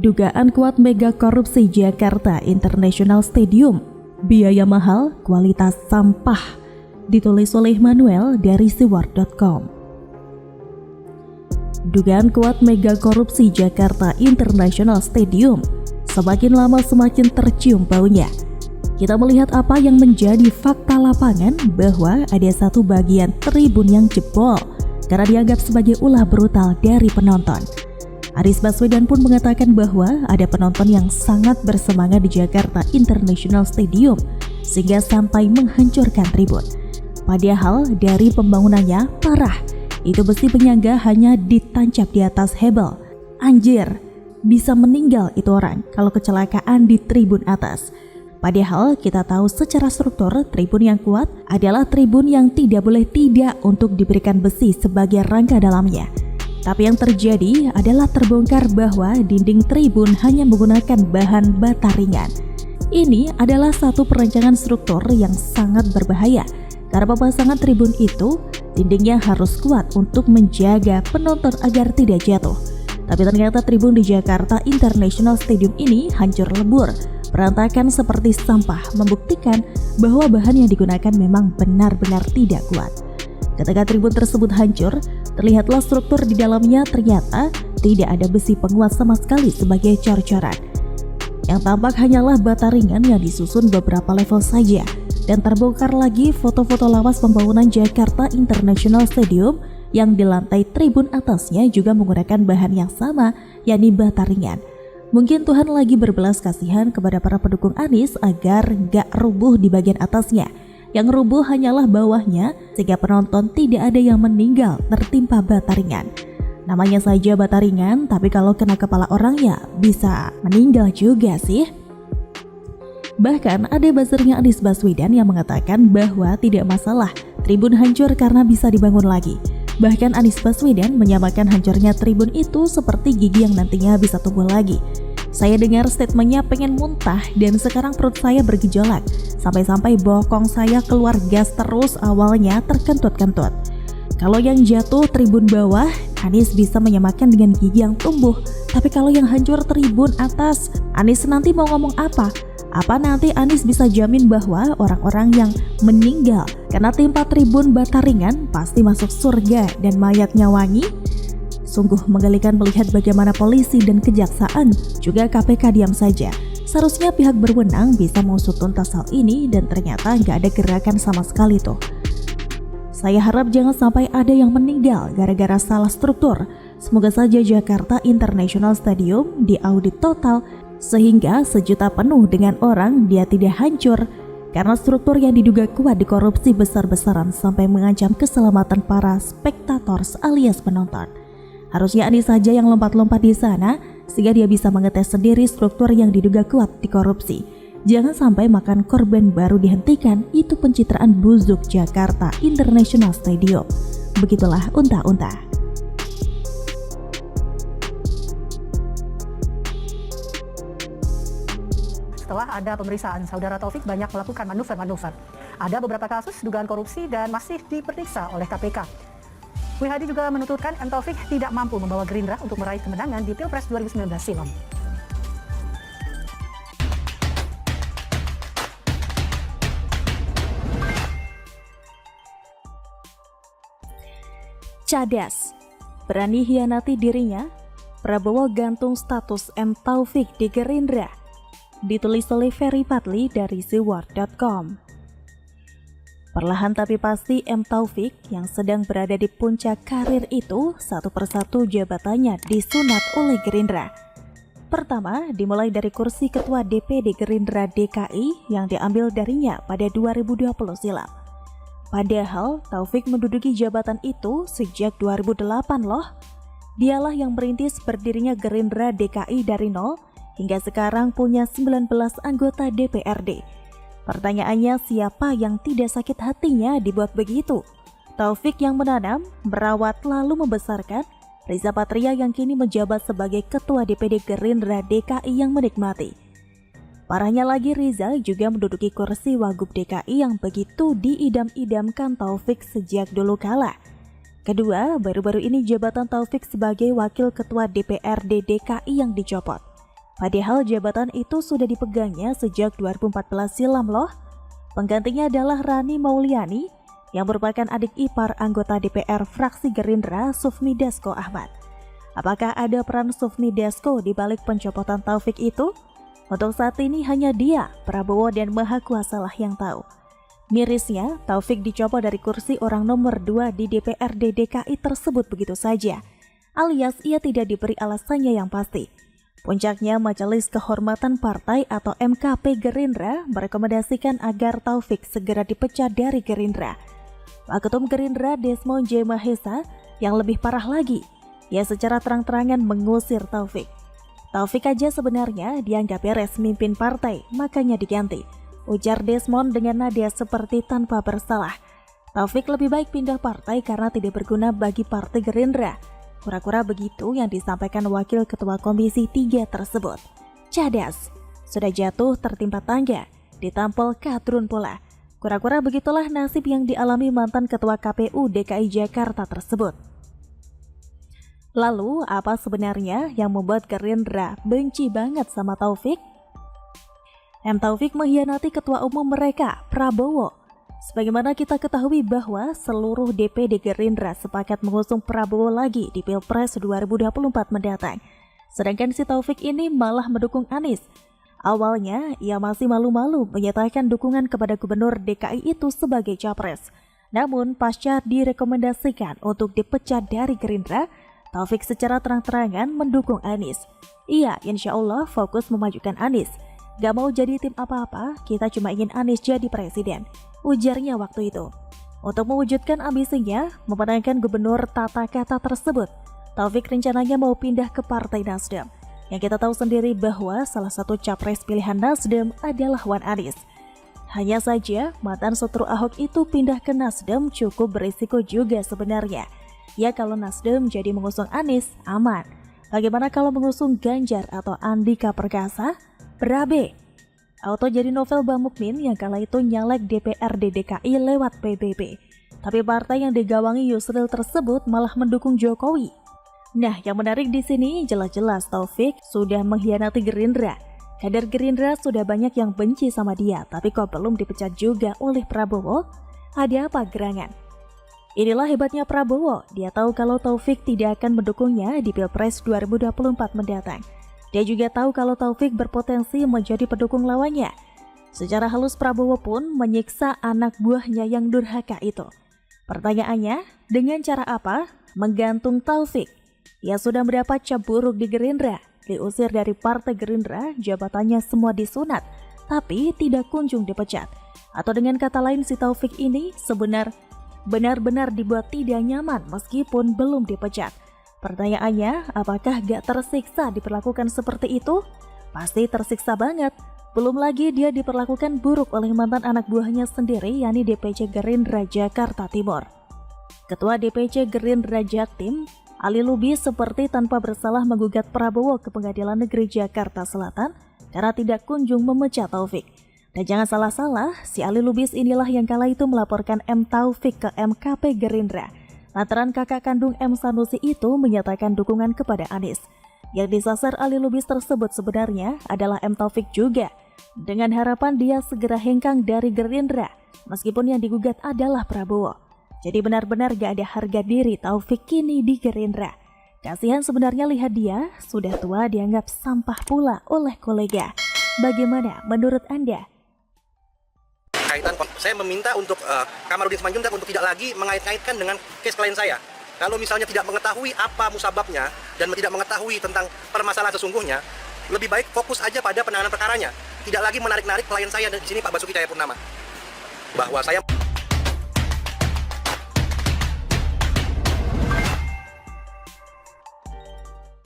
Dugaan kuat mega korupsi Jakarta International Stadium. Biaya mahal, kualitas sampah. Ditulis oleh Manuel dari siwar.com. Dugaan kuat mega korupsi Jakarta International Stadium. Semakin lama semakin tercium baunya. Kita melihat apa yang menjadi fakta lapangan bahwa ada satu bagian tribun yang jebol karena dianggap sebagai ulah brutal dari penonton. Anies Baswedan pun mengatakan bahwa ada penonton yang sangat bersemangat di Jakarta International Stadium sehingga sampai menghancurkan tribun. Padahal dari pembangunannya parah, itu besi penyangga hanya ditancap di atas hebel. Anjir, bisa meninggal itu orang kalau kecelakaan di tribun atas. Padahal kita tahu secara struktur tribun yang kuat adalah tribun yang tidak boleh tidak untuk diberikan besi sebagai rangka dalamnya. Tapi yang terjadi adalah terbongkar bahwa dinding tribun hanya menggunakan bahan bata ringan. Ini adalah satu perancangan struktur yang sangat berbahaya karena pemasangan tribun itu dindingnya harus kuat untuk menjaga penonton agar tidak jatuh. Tapi ternyata tribun di Jakarta International Stadium ini hancur lebur, berantakan seperti sampah, membuktikan bahwa bahan yang digunakan memang benar-benar tidak kuat. Ketika tribun tersebut hancur, terlihatlah struktur di dalamnya ternyata tidak ada besi penguat sama sekali sebagai cor-coran. Yang tampak hanyalah bata ringan yang disusun beberapa level saja. Dan terbongkar lagi foto-foto lawas pembangunan Jakarta International Stadium yang di lantai tribun atasnya juga menggunakan bahan yang sama, yakni bata ringan. Mungkin Tuhan lagi berbelas kasihan kepada para pendukung Anies agar gak rubuh di bagian atasnya. Yang rubuh hanyalah bawahnya sehingga penonton tidak ada yang meninggal tertimpa bata ringan. Namanya saja bata ringan, tapi kalau kena kepala orang ya bisa meninggal juga sih. Bahkan ada buzzernya Anies Baswedan yang mengatakan bahwa tidak masalah tribun hancur karena bisa dibangun lagi. Bahkan Anies Baswedan menyamakan hancurnya tribun itu seperti gigi yang nantinya bisa tumbuh lagi. Saya dengar statementnya pengen muntah dan sekarang perut saya bergejolak. Sampai-sampai bokong saya keluar gas terus, awalnya terkentut-kentut. Kalau yang jatuh tribun bawah, Anies bisa menyamakan dengan gigi yang tumbuh. Tapi kalau yang hancur tribun atas, Anies nanti mau ngomong apa? Apa nanti Anies bisa jamin bahwa orang-orang yang meninggal karena timpa tribun bata ringan pasti masuk surga dan mayatnya wangi? Sungguh menggelikan melihat bagaimana polisi dan kejaksaan juga KPK diam saja. Seharusnya pihak berwenang bisa mengusut tuntas hal ini dan ternyata nggak ada gerakan sama sekali tuh. Saya harap jangan sampai ada yang meninggal gara-gara salah struktur. Semoga saja Jakarta International Stadium diaudit total sehingga sejuta penuh dengan orang dia tidak hancur karena struktur yang diduga kuat dikorupsi besar-besaran sampai mengancam keselamatan para spektator alias penonton. Harusnya Anies saja yang lompat-lompat di sana sehingga dia bisa mengetes sendiri struktur yang diduga kuat dikorupsi. Jangan sampai makan korban baru dihentikan, itu pencitraan busuk Jakarta International Stadium. Begitulah unta-unta. Setelah ada pemeriksaan, Saudara Taufik banyak melakukan manuver-manuver. Ada beberapa kasus dugaan korupsi dan masih diperiksa oleh KPK. WHD juga menuturkan M. Taufik tidak mampu membawa Gerindra untuk meraih kemenangan di Pilpres 2019 silam. Cadas, berani hianati dirinya, Prabowo gantung status M. Taufik di Gerindra. Ditulis oleh Ferry Fadli dari siwar.com. Perlahan tapi pasti M. Taufik yang sedang berada di puncak karir itu satu persatu jabatannya disunat oleh Gerindra. Pertama, dimulai dari kursi Ketua DPD Gerindra DKI yang diambil darinya pada 2020 silam. Padahal Taufik menduduki jabatan itu sejak 2008 loh. Dialah yang merintis berdirinya Gerindra DKI dari nol hingga sekarang punya 19 anggota DPRD. Pertanyaannya, siapa yang tidak sakit hatinya dibuat begitu? Taufik yang menanam, merawat lalu membesarkan, Riza Patria yang kini menjabat sebagai Ketua DPD Gerindra DKI yang menikmati. Parahnya lagi, Riza juga menduduki kursi Wagub DKI yang begitu diidam-idamkan Taufik sejak dulu kala. Kedua, baru-baru ini jabatan Taufik sebagai Wakil Ketua DPRD DKI yang dicopot. Padahal jabatan itu sudah dipegangnya sejak 2014 silam loh. Penggantinya adalah Rani Mauliani yang merupakan adik ipar anggota DPR fraksi Gerindra Sufmi Dasko Ahmad. Apakah ada peran Sufmi Dasko di balik pencopotan Taufik itu? Untuk saat ini hanya dia, Prabowo dan Maha Kuasa lah yang tahu. Mirisnya, Taufik dicopot dari kursi orang nomor 2 di DPRD DKI tersebut begitu saja, alias ia tidak diberi alasannya yang pasti. Puncaknya, Majelis Kehormatan Partai atau MKP Gerindra merekomendasikan agar Taufik segera dipecat dari Gerindra. Waketum Gerindra Desmond J. Mahesa yang lebih parah lagi, ia secara terang-terangan mengusir Taufik. Taufik aja sebenarnya dianggap beres mimpin partai, makanya diganti. Ujar Desmond dengan nada seperti tanpa bersalah. Taufik lebih baik pindah partai karena tidak berguna bagi partai Gerindra. Kura-kura begitu yang disampaikan Wakil Ketua Komisi 3 tersebut. Cadas, sudah jatuh tertimpa tangga, ditampol kadrun pula. Kura-kura begitulah nasib yang dialami mantan Ketua KPU DKI Jakarta tersebut. Lalu, apa sebenarnya yang membuat Gerindra benci banget sama Taufik? Taufik mengkhianati ketua umum mereka, Prabowo. Sebagaimana kita ketahui bahwa seluruh DPD Gerindra sepakat mengusung Prabowo lagi di Pilpres 2024 mendatang. Sedangkan si Taufik ini malah mendukung Anies. Awalnya, ia masih malu-malu menyatakan dukungan kepada gubernur DKI itu sebagai capres. Namun, pasca direkomendasikan untuk dipecat dari Gerindra, Taufik secara terang-terangan mendukung Anies. Ia insya Allah fokus memajukan Anies. Gak mau jadi tim apa-apa, kita cuma ingin Anies jadi presiden, ujarnya waktu itu. Untuk mewujudkan ambisinya, memenangkan gubernur tata kata tersebut, Taufik rencananya mau pindah ke Partai Nasdem. Yang kita tahu sendiri bahwa salah satu capres pilihan Nasdem adalah Wan Anies. Hanya saja, mantan setru Ahok itu pindah ke Nasdem cukup berisiko juga sebenarnya. Ya kalau Nasdem jadi mengusung Anies, aman. Bagaimana kalau mengusung Ganjar atau Andika Perkasa? Berabe. Auto jadi novel Bang Mukmin yang kala itu nyalek DPRD DKI lewat PBB. Tapi partai yang digawangi Yusril tersebut malah mendukung Jokowi. Nah, yang menarik di sini jelas-jelas Taufik sudah mengkhianati Gerindra. Kader Gerindra sudah banyak yang benci sama dia, tapi kok belum dipecat juga oleh Prabowo? Ada apa gerangan? Inilah hebatnya Prabowo, dia tahu kalau Taufik tidak akan mendukungnya di Pilpres 2024 mendatang. Dia juga tahu kalau Taufik berpotensi menjadi pendukung lawannya. Secara halus Prabowo pun menyiksa anak buahnya yang durhaka itu. Pertanyaannya, dengan cara apa? Menggantung Taufik. Ia sudah mendapat cap buruk di Gerindra, diusir dari Partai Gerindra, jabatannya semua disunat, tapi tidak kunjung dipecat. Atau dengan kata lain si Taufik ini benar-benar dibuat tidak nyaman meskipun belum dipecat. Pertanyaannya, apakah gak tersiksa diperlakukan seperti itu? Pasti tersiksa banget. Belum lagi dia diperlakukan buruk oleh mantan anak buahnya sendiri, yakni DPC Gerindra Jakarta Timur. Ketua DPC Gerindra Jaktim, Ali Lubis seperti tanpa bersalah menggugat Prabowo ke Pengadilan Negeri Jakarta Selatan karena tidak kunjung memecat Taufik. Dan jangan salah-salah, si Ali Lubis inilah yang kala itu melaporkan M. Taufik ke MKP Gerindra. Lantaran kakak kandung M. Sanusi itu menyatakan dukungan kepada Anies. Yang disasar Ali Lubis tersebut sebenarnya adalah M. Taufik juga, dengan harapan dia segera hengkang dari Gerindra, meskipun yang digugat adalah Prabowo. Jadi benar-benar gak ada harga diri Taufik kini di Gerindra. Kasihan sebenarnya lihat dia, sudah tua dianggap sampah pula oleh kolega. Bagaimana menurut Anda? Saya meminta untuk Kamarudin Simanjuntak untuk tidak lagi mengait-ngaitkan dengan case klien saya. Kalau misalnya tidak mengetahui apa musababnya dan tidak mengetahui tentang permasalahan sesungguhnya, lebih baik fokus aja pada penanganan perkaranya. Tidak lagi menarik-narik klien saya di sini Pak Basuki Cahayapurnama. Bahwa saya